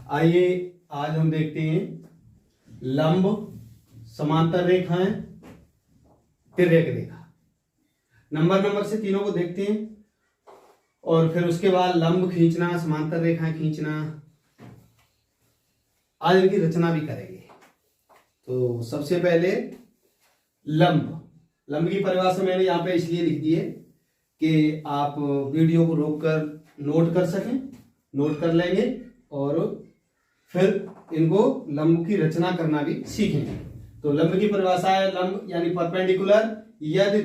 आइए आज हम देखते हैं लंब, समांतर रेखाएं, तिर्यक रेखा। नंबर से तीनों को देखते हैं और फिर उसके बाद लंब खींचना, समांतर रेखाएं खींचना, आज इनकी रचना भी करेंगे। तो सबसे पहले लंब की परिभाषा मैंने यहाँ पे इसलिए लिख दी है कि आप वीडियो को रोककर नोट कर सकें, नोट कर लेंगे और फिर इनको लंब की रचना करना भी सीखेंगे। तो लंब की परिभाषा है लंब यानी परपेंडिकुलर, यदि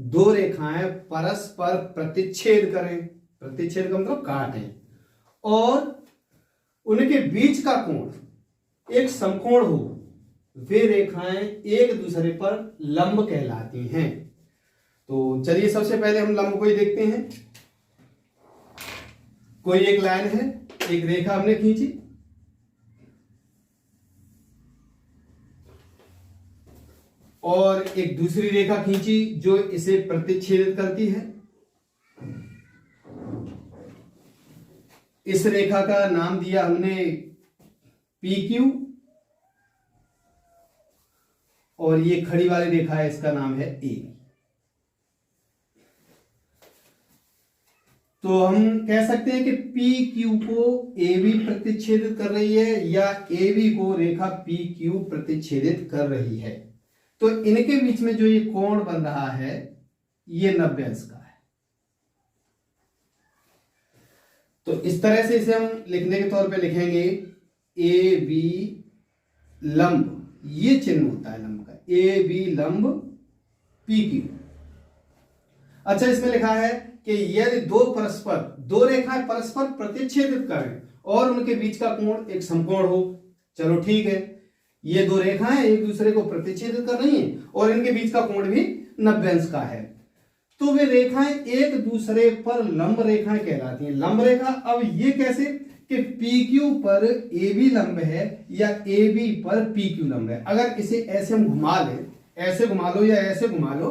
दो रेखाएं परस्पर प्रतिच्छेद करें, प्रतिच्छेद का मतलब काटें, और उनके बीच का कोण एक समकोण हो, वे रेखाएं एक दूसरे पर लंब कहलाती हैं। तो चलिए सबसे पहले हम लंब को ही देखते हैं। कोई एक लाइन है, एक रेखा हमने खींची, और एक दूसरी रेखा खींची जो इसे प्रतिच्छेदित करती है। इस रेखा का नाम दिया हमने PQ, और ये खड़ी वाली रेखा है, इसका नाम है AB। तो हम कह सकते हैं कि PQ को AB प्रतिच्छेदित कर रही है या AB को रेखा PQ प्रतिच्छेदित कर रही है। तो इनके बीच में जो ये कोण बन रहा है ये 90 अंश का है। तो इस तरह से इसे हम लिखने के तौर पे लिखेंगे AB लंब, ये चिन्ह होता है लंब का, AB लंब PQ। अच्छा, इसमें लिखा है कि यदि दो रेखाएं परस्पर प्रतिच्छेदित करें और उनके बीच का कोण एक समकोण हो। चलो ठीक है, ये दो रेखाएं एक दूसरे को प्रतिच्छेदित कर रही हैं और इनके बीच का कोण भी 90 अंश का है, तो वे रेखाएं एक दूसरे पर लंब रेखाएं कहलाती हैं। लंब रेखा, अब ये कैसे कि PQ पर AB लंब है या AB पर PQ लंब है। अगर इसे ऐसे हम घुमा लें, ऐसे घुमा लो या ऐसे घुमा लो,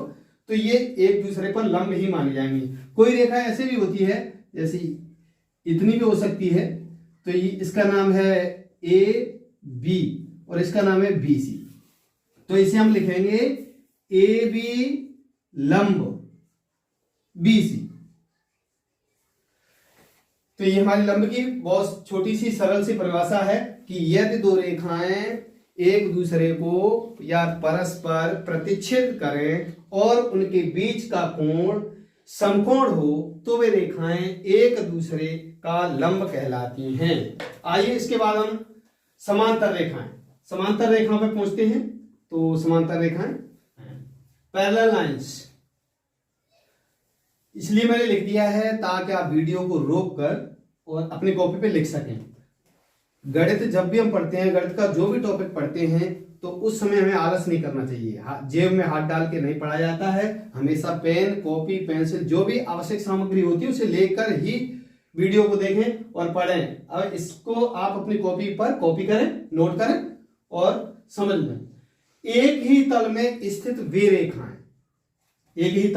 तो ये एक दूसरे पर लंब ही मानी जाएंगी। कोई रेखा ऐसे भी होती है, जैसी इतनी भी हो सकती है, तो ये इसका नाम है AB और इसका नाम है BC। तो इसे हम लिखेंगे AB लंब BC। तो ये हमारी लंब की बहुत छोटी सी सरल सी परिभाषा है कि यदि दो रेखाएं एक दूसरे को या परस्पर प्रतिच्छेद करें और उनके बीच का कोण समकोण हो, तो वे रेखाएं एक दूसरे का लंब कहलाती हैं। आइए इसके बाद हम समांतर रेखाओं पे पहुंचते हैं। तो समांतर रेखाएं, पैरेलल लाइंस, इसलिए मैंने लिख दिया है ताकि आप वीडियो को रोक कर और अपनी कॉपी पे लिख सकें। गणित जब भी हम पढ़ते हैं, गणित का जो भी टॉपिक पढ़ते हैं, तो उस समय हमें आलस नहीं करना चाहिए। जेब में हाथ डाल के नहीं पढ़ा जाता है। हमेशा पेन, कॉपी, पेंसिल, जो भी आवश्यक सामग्री होती है उसे लेकर ही वीडियो को देखें और पढ़ें। अब इसको आप अपनी कॉपी पर कॉपी करें, नोट करें और समझ लें। एक ही तल में स्थित वे रेखाएं, एक ही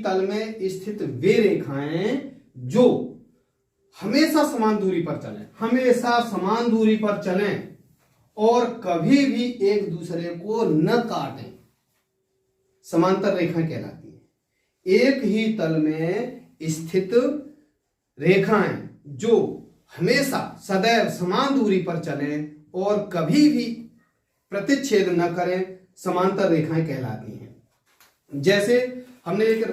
तल में स्थित वे रेखाएं जो हमेशा समान दूरी पर चलें और कभी भी एक दूसरे को न काटें, समांतर रेखाएं कहलाती हैं। एक ही तल में स्थित रेखाएं जो हमेशा सदैव समान दूरी पर चलें और कभी भी प्रतिच्छेद न करें, समांतर रेखाएं कहलाती हैं। जैसे हमने एक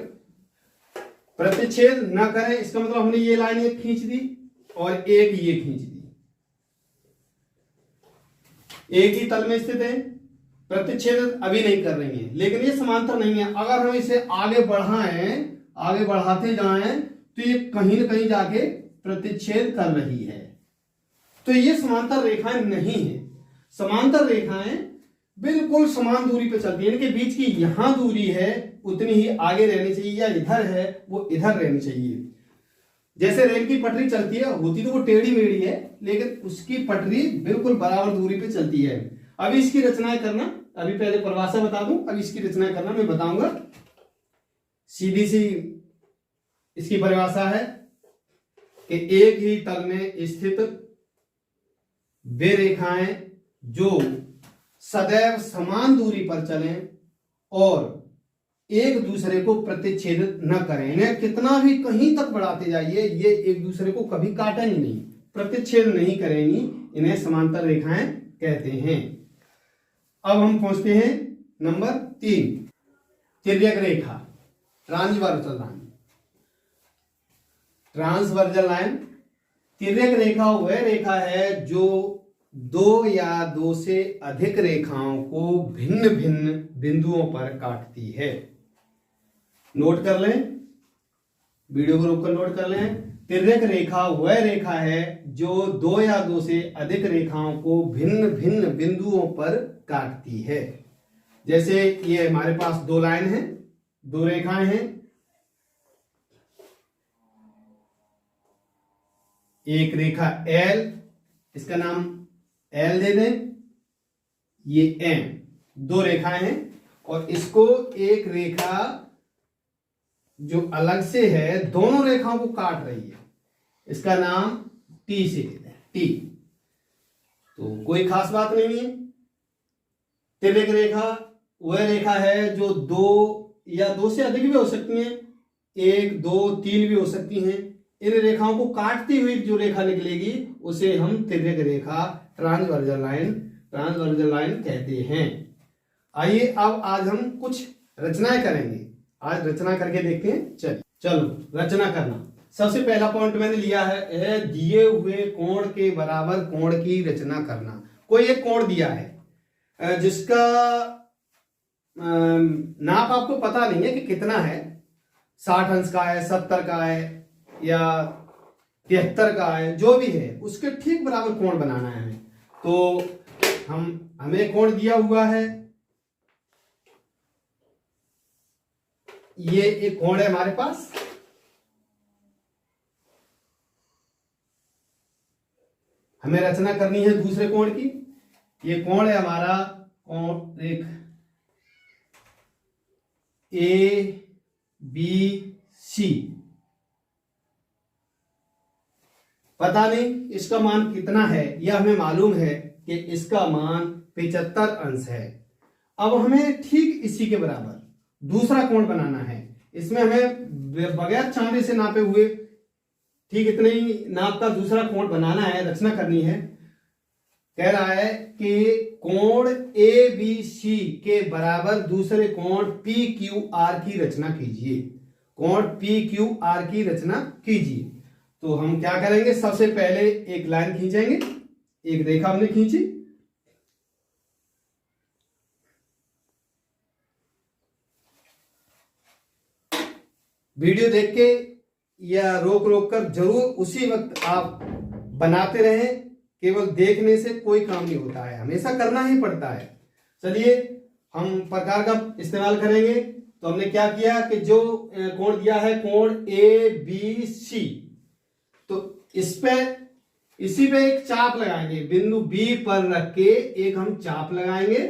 प्रतिच्छेद न करें, इसका मतलब हमने ये लाइन एक खींच दी और एक ये खींच दी, एक ही तल में स्थित है, प्रतिच्छेद अभी नहीं कर रही है, लेकिन ये समांतर नहीं है। अगर हम इसे आगे बढ़ाते जाएं तो ये कहीं ना कहीं जाके प्रतिच्छेद कर रही है, तो ये समांतर रेखाएं नहीं है। समांतर रेखाएं बिल्कुल समान दूरी पे चलती है, इनके बीच की यहां दूरी है उतनी ही आगे रहनी चाहिए, या इधर है वो इधर रहनी चाहिए। जैसे रेल की पटरी चलती है, होती तो वो टेढ़ी मेढ़ी है, लेकिन उसकी पटरी बिल्कुल बराबर दूरी पे चलती है। अभी इसकी रचनाएं करना, अभी पहले परिभाषा बता दूं, अभी इसकी रचनाएं करना मैं बताऊंगा। सीधी सी इसकी परिभाषा है कि एक ही तल में स्थित वे रेखाएं जो सदैव समान दूरी पर चलें और एक दूसरे को प्रतिच्छेदित न करें। इन्हें कितना भी कहीं तक बढ़ाते जाइए, ये एक दूसरे को कभी काटेंगी नहीं, प्रतिच्छेद नहीं करेंगी। इन्हें समांतर रेखाएं कहते हैं। अब हम पहुंचते हैं नंबर 3, तिर्यक रेखा, ट्रांसवर्सल लाइन। ट्रांसवर्सल लाइन, तिर्यक रेखा वह रेखा है जो दो या दो से अधिक रेखाओं को भिन्न भिन्न बिंदुओं पर काटती है। नोट कर लें, वीडियो को रोककर नोट कर लें। तिर्यक रेखा वह रेखा है जो दो या दो से अधिक रेखाओं को भिन्न भिन्न बिंदुओं पर काटती है। जैसे ये हमारे पास दो लाइन है, दो रेखाएं हैं, एक रेखा L, इसका नाम L दे दें, ये M, दो रेखाएं हैं, और इसको एक रेखा जो अलग से है दोनों रेखाओं को काट रही है, इसका नाम T से देते हैं, T। तो कोई खास बात नहीं है। तिर्यक रेखा वह रेखा है जो दो या दो से अधिक भी हो सकती हैं, एक, दो, तीन भी हो सकती हैं। इन रेखाओं को काटती हुई जो रेखा निकलेगी उसे हम तिर्यक रेखा, ट्रांसवर्सल लाइन कहते हैं। आइए अब आज हम कुछ रचनाएं करेंगे। आज रचना करके देखते हैं। चलो रचना करना। सबसे पहला पॉइंट मैंने लिया है दिए हुए कोण के बराबर कोण की रचना करना। कोई एक कोण दिया है जिसका नाप आपको पता नहीं है कि कितना है, 60 अंश का है, 70 का है या 73 का है, जो भी है उसके ठीक बराबर कोण बनाना है हमें। तो हमें कोण दिया हुआ है, ये एक कोण है हमारे पास। हमें रचना करनी है दूसरे कोण की। ये कोण है हमारा कोण एक ABC। पता नहीं इसका मान कितना है, यह हमें मालूम है कि इसका मान 75 अंश है। अब हमें ठीक इसी के बराबर दूसरा कोण बनाना है। इसमें हमें बगैर चांदे से नापे हुए ठीक इतने ही नाप का दूसरा कोण बनाना है, रचना करनी है। कह रहा है कि कोण ABC के बराबर दूसरे कोण PQR की रचना कीजिए। कोण PQR की रचना कीजिए। तो हम क्या करेंगे, सबसे पहले एक लाइन खींचेंगे, एक रेखा हमने खींची, वीडियो देख के या रोक रोक कर जरूर उसी वक्त आप बनाते रहें। केवल देखने से कोई काम नहीं होता है, हमेशा करना ही पड़ता है। चलिए हम प्रकार का इस्तेमाल करेंगे। तो हमने क्या किया कि जो कोण दिया है कोण ABC, तो इसी पे एक चाप लगाएंगे, बिंदु B पर रख के एक हम चाप लगाएंगे,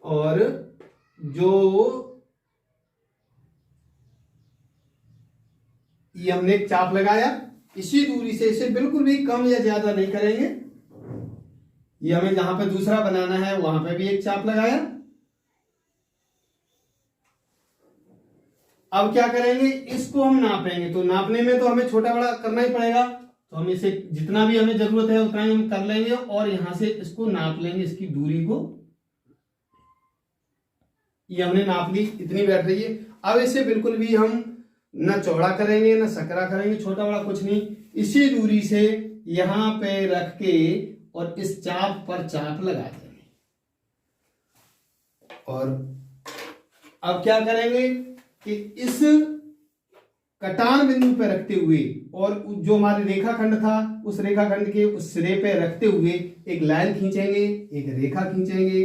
और जो ये हमने एक चाप लगाया, इसी दूरी से इसे बिल्कुल भी कम या ज्यादा नहीं करेंगे। ये हमें जहां पे दूसरा बनाना है वहां पे भी एक चाप लगाया। अब क्या करेंगे, इसको हम नापेंगे। तो नापने में तो हमें छोटा बड़ा करना ही पड़ेगा, तो हम इसे जितना भी हमें जरूरत है उतना ही हम कर लेंगे, और यहां से इसको नाप लेंगे, इसकी दूरी को। ये हमने नाप ली, इतनी बैठ रही है। अब इसे बिल्कुल भी हम न चौड़ा करेंगे न सकरा करेंगे, छोटा बड़ा कुछ नहीं। इसी दूरी से यहां पे रख के और इस चाप पर चाप लगा देंगे। और अब क्या करेंगे कि इस कटान बिंदु पे रखते हुए और जो हमारे रेखाखंड था उस रेखाखंड के उस सिरे पे रखते हुए एक लाइन खींचेंगे, एक रेखा खींचेंगे।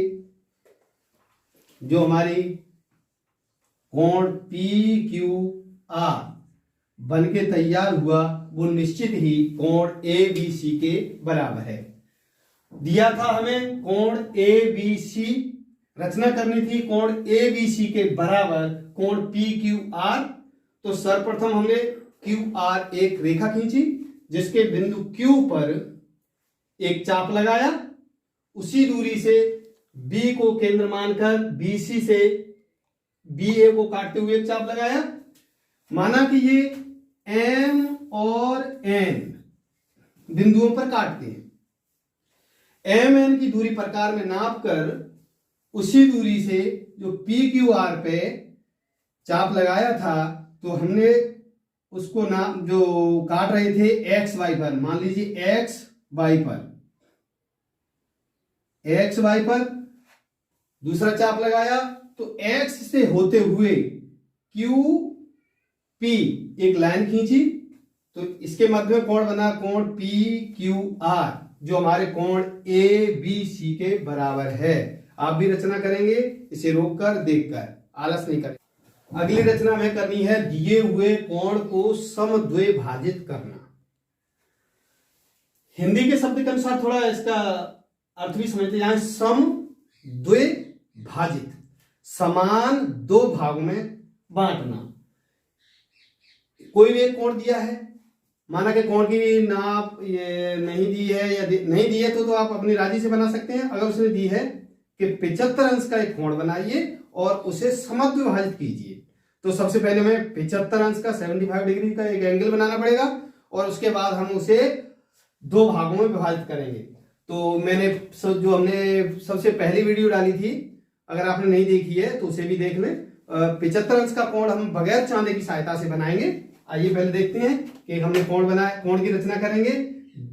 जो हमारी कोण PQR बन के तैयार हुआ वो निश्चित ही कोण ABC के बराबर है। दिया था हमें कोण ABC, रचना करनी थी कोण ABC के बराबर कोण PQR। तो सर्वप्रथम हमने क्यू आर एक रेखा खींची, जिसके बिंदु क्यू पर एक चाप लगाया, उसी दूरी से बी को केंद्र मानकर बीसी से बी ए को काटते हुए एक चाप लगाया। माना कि ये एम और एन बिंदुओं पर काटते हैं। एम एन की दूरी प्रकार में नाप कर उसी दूरी से जो पी क्यू आर पे चाप लगाया था, तो हमने उसको नाम जो काट रहे थे एक्स वाई पर, मान लीजिए एक्स वाई पर दूसरा चाप लगाया, तो एक्स से होते हुए क्यू पी एक लाइन खींची, तो इसके मध्य में कोण बना, कोण पी क्यू आर, जो हमारे कोण ए बी सी के बराबर है। आप भी रचना करेंगे, इसे रोककर देखकर, आलस नहीं करें। अगली रचना हमें करनी है, दिए हुए कोण को समद्विभाजित करना। हिंदी के शब्द के अनुसार थोड़ा इसका अर्थ भी समझते जाएं। समद्विभाजित, समान दो भागों में बांटना। कोई भी एक कोण दिया है, माना कि कोण की नाप ये नहीं दी है या नहीं दी है, तो आप अपनी राजी से बना सकते हैं। अगर उसने दी है कि 75 अंश का एक कोण बनाइए और उसे समद्विभाजित कीजिए, तो सबसे पहले हमें 75 अंश का 75 डिग्री का एक एंगल बनाना पड़ेगा, और उसके बाद हम उसे दो भागों में विभाजित करेंगे। तो मैंने जो हमने सबसे पहली वीडियो डाली थी, अगर आपने नहीं देखी है तो उसे भी देख लें। 75 अंश का कोण हम बगैर चांदे की सहायता से बनाएंगे। आइए पहले देखते हैं कि हमने कोण बनाया, कोण की रचना करेंगे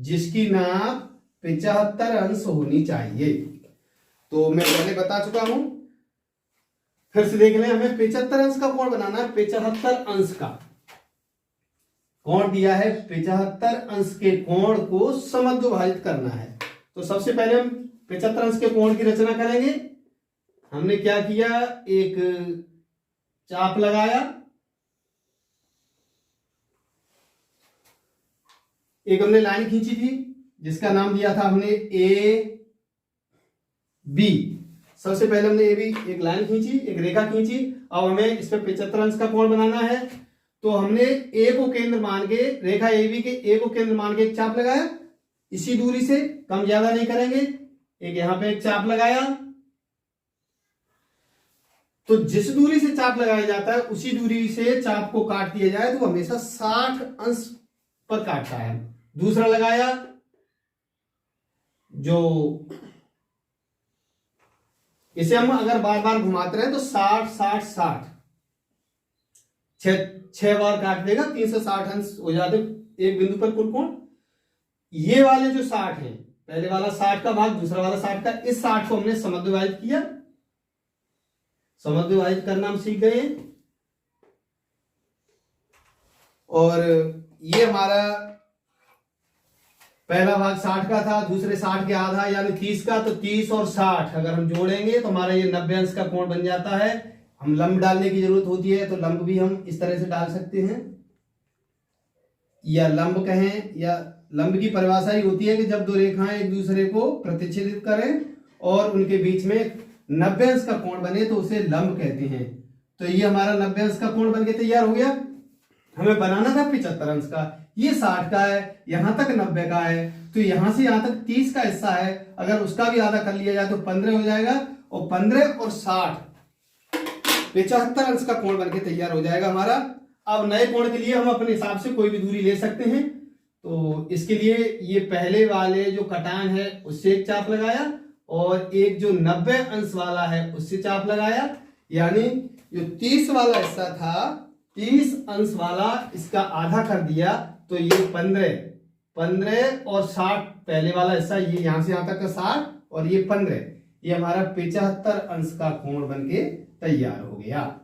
जिसकी नाप 75 अंश होनी चाहिए। तो मैं पहले बता चुका हूं, फिर से देख लें। हमें 75 अंश का कोण बनाना है। 75 अंश का कोण दिया है, 75 अंश के कोण को समद्विभाजित करना है। तो सबसे पहले हम 75 अंश के कोण की रचना करेंगे। हमने क्या किया, एक चाप लगाया, एक हमने लाइन खींची थी जिसका नाम दिया था हमने ए बी। सबसे पहले हमने ए बी एक लाइन खींची, एक रेखा खींची। अब हमें इस पर 75 अंश का कोण बनाना है, तो हमने ए को केंद्र मान के, रेखा ए बी के ए को केंद्र मान के एक चाप लगाया, इसी दूरी से, कम ज्यादा नहीं करेंगे। एक यहां पे एक चाप लगाया, तो जिस दूरी से चाप लगाया जाता है उसी दूरी से चाप को काट दिया जाए तो हमेशा 60 अंश पर काटता है। दूसरा लगाया, जो इसे हम अगर बार बार घुमाते रहे तो 60 60 60 छह बार काट देगा, 360 अंश हो जाते एक बिंदु पर कुल कोण। ये वाले जो 60 है, पहले वाला 60 का भाग, दूसरा वाला 60 का, इस 60 को हमने समद्विभाजित किया। समद्विभाजित करना हम सीख गए। और ये हमारा पहला भाग 60 का था, दूसरे 60 के आधा यानी 30 का, तो 30 और 60 अगर हम जोड़ेंगे तो हमारा ये 90 अंश का कोण बन जाता है। हम लंब डालने की जरूरत होती है, तो लंब भी हम इस तरह से डाल सकते हैं, या लंब कहें, या लंब की परिभाषा ही होती है कि जब दो रेखाएं एक दूसरे को प्रतिच्छेदित करें और उनके बीच में 90 अंश का कोण बने तो उसे लंब कहते हैं। तो ये हमारा 90 अंश का कोण बनके तैयार हो गया। हमें बनाना था 75 अंश का, ये 60 का है, यहां तक 90 का है, तो यहां से यहां तक 30 का हिस्सा है, अगर उसका भी आधा कर लिया जाए तो 15 हो जाएगा, और 15 और 60 75 अंश का कोण बनके तैयार हो जाएगा हमारा। अब नए कोण के लिए हम अपने हिसाब से कोई भी दूरी ले सकते हैं। तो इसके लिए ये पहले वाले जो कटान है उससे एक चाप लगाया, और एक जो 90 अंश वाला है उससे चाप लगाया, यानी जो 30 वाला हिस्सा था, 30 अंश वाला इसका आधा कर दिया, तो ये 15 और 60 पहले वाला हिस्सा, ये यहां से यहां तक का 60 और ये 15, ये हमारा 75 अंश का कोण बनके तैयार हो गया।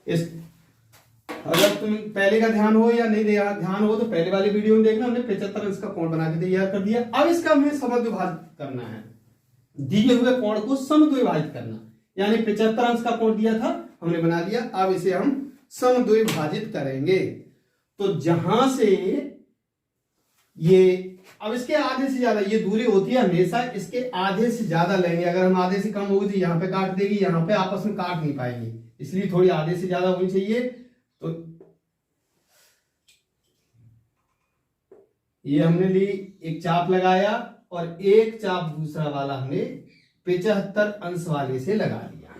इस अगर तुम पहले का ध्यान हो या नहीं ध्यान हो तो पहले वाली वीडियो में देखना, हमने 75 अंश का कोण बना के तैयार कर दिया। अब इसका हमें समद्विभाजित करना है, दिए हुए कोण को समद्विभाजित करना, यानी 75 अंश का कोण दिया था हमने बना दिया। अब इसे हम समद्विभाजित करेंगे। तो जहां से ये, अब इसके आधे से ज्यादा ये दूरी होती है, हमेशा इसके आधे से ज्यादा लेंगे। अगर हम आधे से कम होगी तो यहाँ पे काट देगी, यहाँ पे आपस में काट नहीं पाएंगे, इसलिए थोड़ी आधे से ज्यादा होनी चाहिए। तो ये हमने ली, एक चाप लगाया और एक चाप दूसरा वाला हमने 75 अंश वाले से लगा लिया।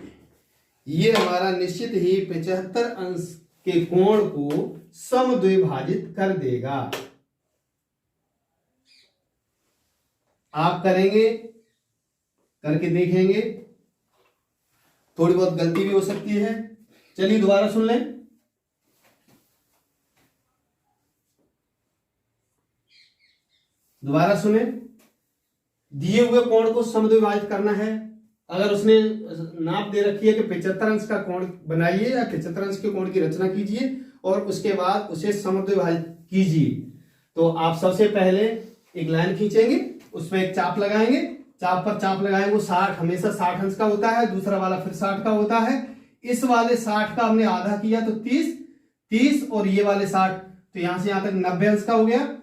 ये हमारा निश्चित ही 75 अंश के कोण को समद्विभाजित कर देगा। आप करेंगे, करके देखेंगे, थोड़ी बहुत गलती भी हो सकती है। चलिए दोबारा सुन लें। दोबारा सुने, दिए हुए कोण को समद्विभाजित करना है। अगर उसने नाप दे रखी है कि 75 अंश का कोण बनाइए या 75 अंश के कोण की रचना कीजिए और उसके बाद उसे समद्विभाजित कीजिए, तो आप सबसे पहले एक लाइन खींचेंगे, उसमें एक चाप लगाएंगे, चाप पर चाप लगाएंगे, वो 60 हमेशा 60 अंश का होता है, दूसरा वाला फिर 60 का होता है। इस वाले 60 का हमने आधा किया तो 30 और ये वाले 60, तो यहां से यहां तक 90 अंश का हो गया।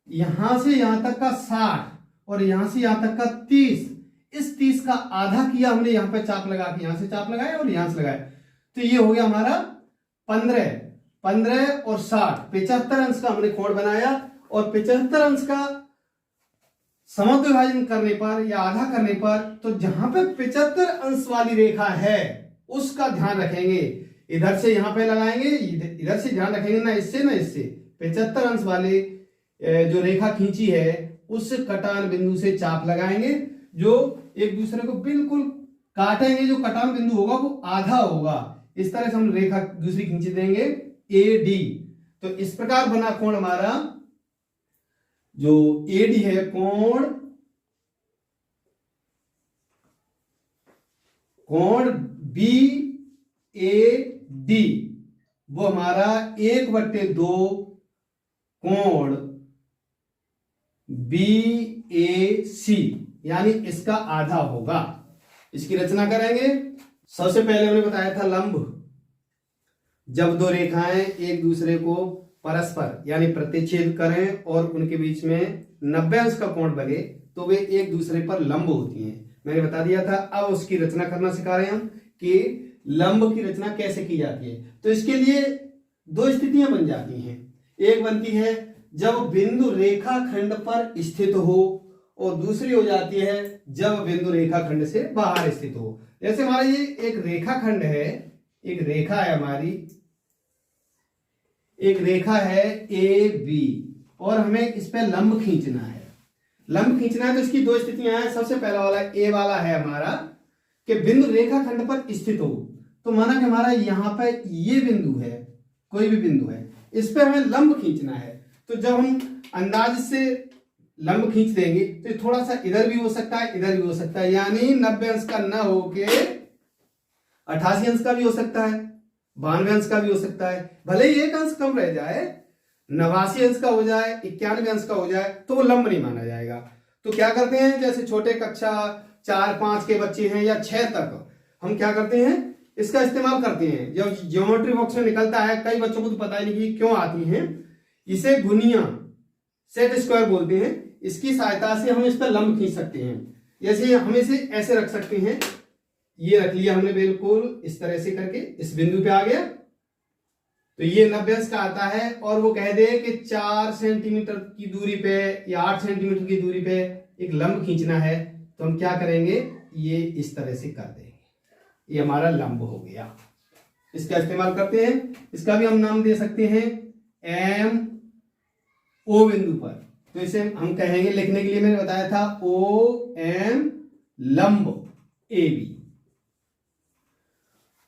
यहां से यहां तक का 60 और यहां से यहां तक का 30, इस 30 का आधा किया हमने, यहां पे चाप लगा के, यहां से चाप लगाया और यहां से लगाया, तो ये हो गया हमारा 15 और 60, 75 अंश का हमने कोण बनाया। और 75 अंश का समद्विभाजन करने पर या आधा करने पर, तो जहां पे 75 अंश वाली रेखा है उसका ध्यान रखेंगे, इधर से यहां पे लगाएंगे, इधर से ध्यान रखेंगे, ना इससे ना इससे। 75 अंश वाले जो रेखा खींची है उस कटान बिंदु से चाप लगाएंगे, जो एक दूसरे को बिल्कुल काटेंगे, जो कटान बिंदु होगा वो आधा होगा। इस तरह से हम रेखा दूसरी खींच देंगे AD। तो इस प्रकार बना कोण हमारा जो AD है, कोण BAD, वो हमारा 1/2 कोण BAC, यानी इसका आधा होगा। इसकी रचना करेंगे। सबसे पहले हमने बताया था लंब, जब दो रेखाएं एक दूसरे को परस्पर यानी प्रतिच्छेद करें और उनके बीच में 90 अंश का कोण बने तो वे एक दूसरे पर लंब होती हैं, मैंने बता दिया था। अब उसकी रचना करना सिखा रहे हैं हम कि लंब की रचना कैसे की जाती है। तो इसके लिए दो स्थितियां बन जाती हैं। एक बनती है जब बिंदु रेखाखंड पर स्थित हो, और दूसरी हो जाती है जब बिंदु रेखाखंड से बाहर स्थित हो। जैसे हमारा ये एक रेखाखंड है, एक रेखा है हमारी, एक रेखा है AB और हमें इस पे लंब खींचना है। लंब खींचना है तो इसकी दो स्थितियां हैं। सबसे पहला वाला A वाला है हमारा कि बिंदु रेखाखंड पर स्थित हो, तो माना कि हमारा यहां पर ये बिंदु है, कोई भी बिंदु है, इस पे हमें लंब खींचना है। तो जब हम अंदाज से लंब खींच देंगे तो थोड़ा सा इधर भी हो सकता है, इधर भी हो सकता है, यानी 90 अंश का न होके 88 अंश का भी हो सकता है, 92 अंश का भी हो सकता है। भले ही एक अंश कम रह जाए, 89 अंश का हो जाए, 91 अंश का हो जाए, तो वो लंब नहीं माना जाएगा। तो क्या करते हैं, जैसे छोटे कक्षा 4-5 के बच्चे हैं या 6 तक, हम क्या करते हैं, इसका इस्तेमाल करते हैं। जब ज्योमेट्री बॉक्स में निकलता है, कई बच्चों को तो पता ही नहीं कि क्यों आती है, इसे गुनिया सेट स्क्वायर बोलते हैं। इसकी सहायता से हम इस पर लंब खींच सकते हैं। जैसे हम इसे ऐसे रख सकते हैं, ये रख लिया हमने बिल्कुल इस तरह से करके, इस बिंदु पे आ गया, तो ये 90 अंश का आता है। और वो कह दे कि 4 सेंटीमीटर की दूरी पे या 8 सेंटीमीटर की दूरी पे एक लंब खींचना है, तो हम क्या करेंगे, ये इस तरह से कर देंगे, ये हमारा लंब हो गया। इसका इस्तेमाल करते हैं। इसका भी हम नाम दे सकते हैं MO बिंदु पर, तो इसे हम कहेंगे, लिखने के लिए मैंने बताया था OM लंब AB।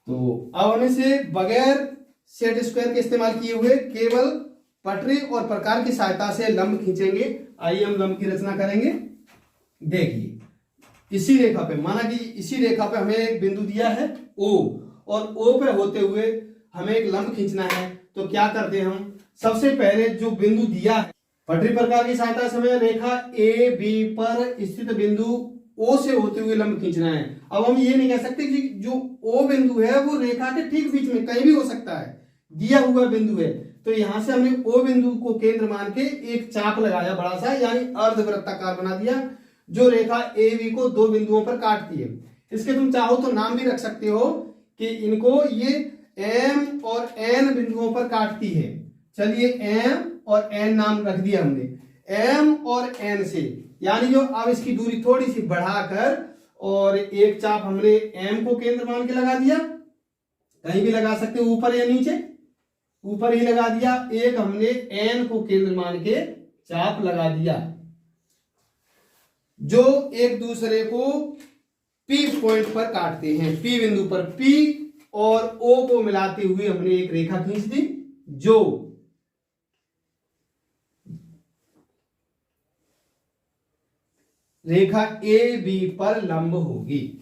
तो अब हम इसे बगैर सेट स्क्वायर के इस्तेमाल किए हुए केवल पटरी और प्रकार की सहायता से लंब खींचेंगे। आइए हम लंब की रचना करेंगे। देखिए, इसी रेखा पे, माना कि इसी रेखा पे हमें एक बिंदु दिया है O, और O पे होते हुए हमें एक लंब खींचना है। तो क्या करते हैं हम, सबसे पहले जो बिंदु दिया है, पटरी प्रकार की सहायता से हमें रेखा AB पर स्थित बिंदु O से होते हुए लंब खींचना है। अब हम ये नहीं कह सकते कि जो O बिंदु है वो रेखा के ठीक बीच में कहीं भी हो सकता है, दिया हुआ बिंदु है। तो यहां से हमने O बिंदु को केंद्र मान के एक चाप लगाया बड़ा सा, यानी अर्धवृत्ताकार बना दिया, जो रेखा AB को दो बिंदुओं पर काटती है। इसके तुम चाहो तो नाम भी रख सकते हो कि इनको ये M और N बिंदुओं पर काटती है। चलिए M और N नाम रख दिया हमने। M और N से, यानी जो अब इसकी दूरी थोड़ी सी बढ़ाकर और एक चाप हमने M को केंद्र मान के लगा दिया, कहीं भी लगा सकते हो ऊपर या नीचे, ऊपर ही लगा दिया। एक हमने N को केंद्र मान के चाप लगा दिया, जो एक दूसरे को P पॉइंट पर काटते हैं। P बिंदु पर P और O को मिलाते हुए हमने एक रेखा खींच दी जो रेखा AB पर लंब होगी।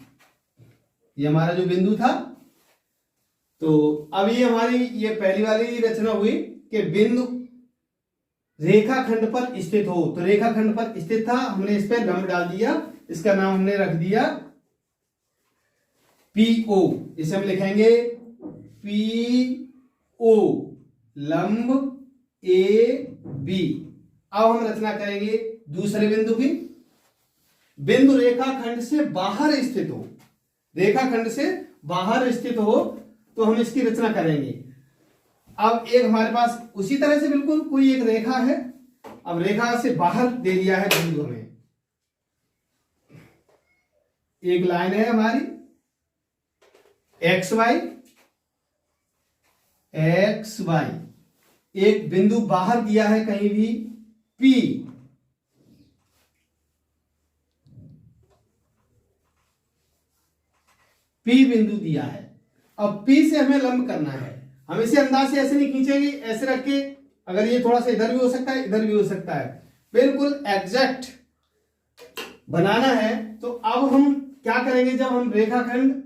ये हमारा जो बिंदु था। तो अब ये हमारी ये पहली वाली रचना हुई कि बिंदु रेखाखंड पर स्थित हो। तो रेखाखंड पर स्थित था, हमने इस पर लंब डाल दिया, इसका नाम हमने रख दिया PO। इसे हम लिखेंगे PO लंब AB। अब हम रचना करेंगे दूसरे बिंदु की। बिंदु रेखाखंड से बाहर स्थित हो, रेखाखंड से बाहर स्थित हो, तो हम इसकी रचना करेंगे। अब एक हमारे पास उसी तरह से बिल्कुल कोई एक रेखा है, अब रेखा से बाहर दे दिया है बिंदु हमें, एक लाइन है हमारी XY, एक बिंदु बाहर दिया है कहीं भी P, बिंदु दिया है। अब P से हमें लंब करना है। हम इसे अंदाज से ऐसे नहीं खींचेंगे, ऐसे रख के, अगर ये थोड़ा सा इधर भी हो सकता है, इधर भी हो सकता है, बिल्कुल एग्जैक्ट बनाना है। तो अब हम क्या करेंगे, जब हम रेखाखंड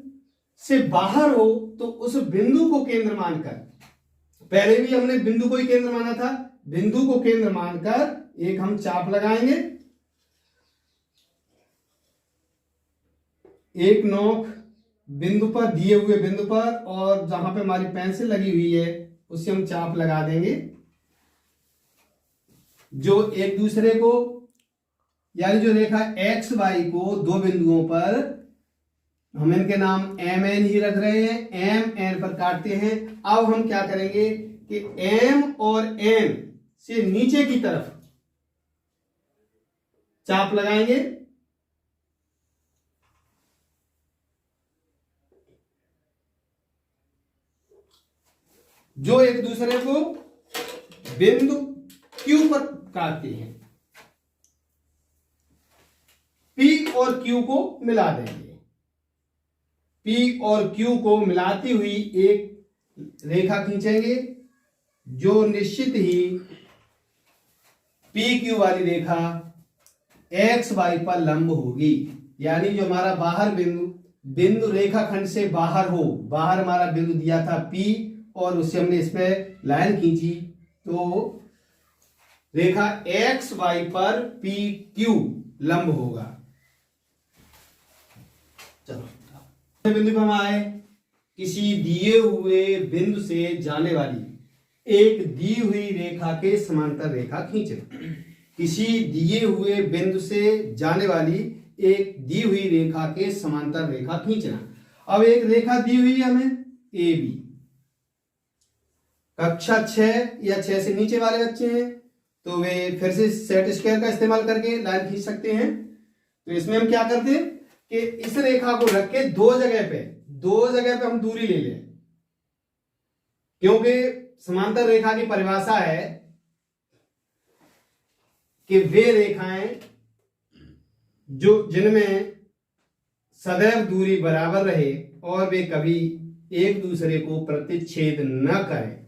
से बाहर हो तो उस बिंदु को केंद्र मानकर, पहले भी हमने बिंदु को ही केंद्र माना था, बिंदु को केंद्र मानकर एक हम चाप लगाएंगे, एक नोक बिंदु पर, दिए हुए बिंदु पर, और जहां पे हमारी पेंसिल लगी हुई है उससे हम चाप लगा देंगे, जो एक दूसरे को, यानी जो रेखा XY को दो बिंदुओं पर, हम इनके नाम MN ही रख रहे हैं, MN पर काटते हैं। अब हम क्या करेंगे कि M और N से नीचे की तरफ चाप लगाएंगे, जो एक दूसरे को बिंदु Q पर काटते हैं। P और Q को मिला देंगे, P और Q को मिलाती हुई एक रेखा खींचेंगे, जो निश्चित ही PQ वाली रेखा XY पर लंब होगी। यानी जो हमारा बाहर बिंदु रेखाखंड से बाहर हो, बाहर हमारा बिंदु दिया था P और उससे हमने इसमें लाइन खींची, तो रेखा XY पर PQ लंब होगा। चलो बिंदु पर हम आए, किसी दिए हुए बिंदु से जाने वाली एक दी हुई रेखा के समांतर रेखा खींचना। किसी दिए हुए बिंदु से जाने वाली एक दी हुई रेखा के समांतर रेखा खींचना। अब एक रेखा दी हुई है हमें AB, कक्षा 6 या 6 से नीचे वाले बच्चे हैं तो वे फिर से सेट स्क्वायर का इस्तेमाल करके लाइन खींच सकते हैं। तो इसमें हम क्या करते हैं कि इस रेखा को रख के दो जगह पे हम दूरी ले लें, क्योंकि समांतर रेखा की परिभाषा है कि वे रेखाएं जिनमें सदैव दूरी बराबर रहे और वे कभी एक दूसरे को प्रतिच्छेद न करें,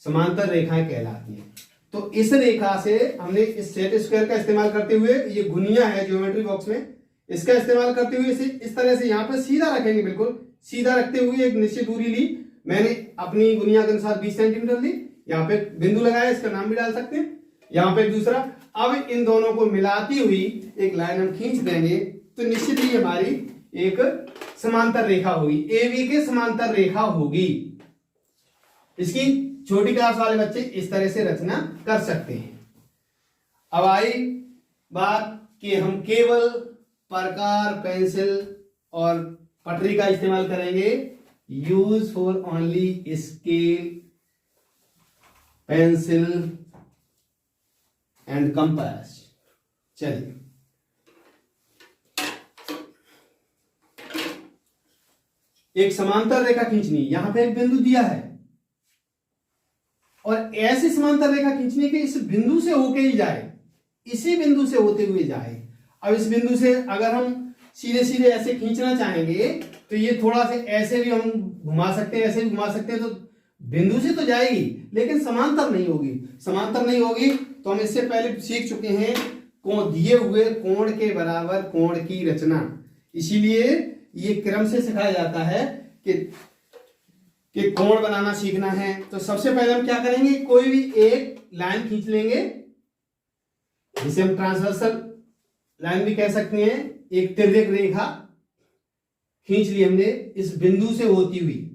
समांतर रेखाएं कहलाती हैं। तो इस रेखा से हमने इस सेट स्क्वायर का इस्तेमाल करते हुए, ये गुनिया है ज्योमेट्री बॉक्स में, इसका इस्तेमाल करते हुए इसे इस तरह से यहां पर सीधा रखेंगे, बिल्कुल सीधा रखते हुए एक निश्चित दूरी ली। मैंने अपनी गुनिया के अनुसार 20 सेंटीमीटर ली, यहाँ पे बिंदु लगाया, इसका नाम भी डाल सकते हैं, यहाँ पे दूसरा। अब इन दोनों को मिलाती हुई एक लाइन हम खींच देंगे, तो निश्चित ही हमारी एक समांतर रेखा होगी, AB के समांतर रेखा होगी। इसकी छोटी क्लास वाले बच्चे इस तरह से रचना कर सकते हैं। अब आई बात कि हम केवल प्रकार, पेंसिल और पटरी का इस्तेमाल करेंगे। Use for only scale, pencil and compass. चलिए, एक समांतर रेखा खींचनी, यहां पे एक बिंदु दिया है और ऐसी समांतर रेखा खींचनी कि इस बिंदु से होके ही जाए, इसी बिंदु से होते हुए जाए। अब इस बिंदु से अगर हम सीधे सीधे ऐसे खींचना चाहेंगे तो ये थोड़ा सा ऐसे भी हम घुमा सकते हैं, ऐसे भी घुमा सकते हैं, तो बिंदु से तो जाएगी लेकिन समांतर नहीं होगी। समांतर नहीं होगी तो हम इससे पहले सीख चुके हैं कोण, दिए हुए कोण के बराबर कोण की रचना। इसीलिए ये क्रम से सिखाया जाता है कि कोण बनाना सीखना है। तो सबसे पहले हम क्या करेंगे, कोई भी एक लाइन खींच लेंगे जिसे हम ट्रांसवर्सल लाइन भी कह सकते हैं। एक तिर्यक रेखा खींच ली हमने, इस बिंदु से होती हुई,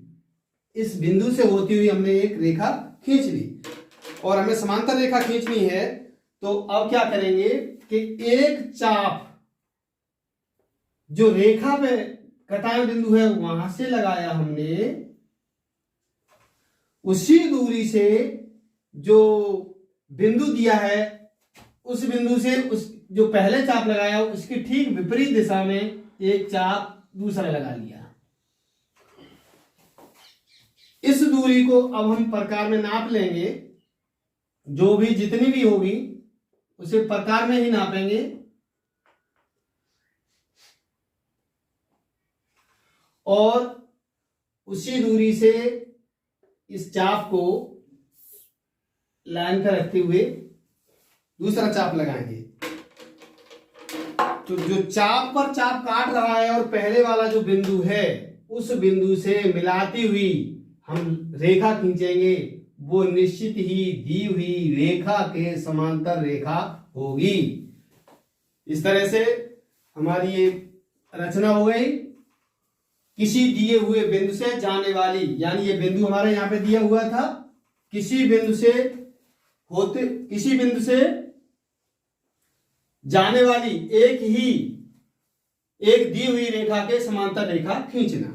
इस बिंदु से होती हुई हमने एक रेखा खींच ली और हमें समांतर रेखा खींचनी है। तो अब क्या करेंगे कि एक चाप जो रेखा पे कटान बिंदु है वहां से लगाया हमने, उसी दूरी से जो बिंदु दिया है उस बिंदु से उस जो पहले चाप लगाया उसकी ठीक विपरीत दिशा में एक चाप दूसरा लगा लिया। इस दूरी को अब हम प्रकार में नाप लेंगे, जो भी जितनी भी होगी उसे प्रकार में ही नापेंगे और उसी दूरी से इस चाप को लाइन पर रखते हुए दूसरा चाप लगाएंगे। तो जो चाप पर चाप काट रहा है और पहले वाला जो बिंदु है उस बिंदु से मिलाती हुई हम रेखा खींचेंगे, वो निश्चित ही दी हुई रेखा के समांतर रेखा होगी। इस तरह से हमारी ये रचना हो गई। किसी दिए हुए बिंदु से जाने वाली, यानी ये बिंदु हमारे यहां पे दिया हुआ था, किसी बिंदु से जाने वाली एक दी हुई रेखा के समांतर रेखा खींचना।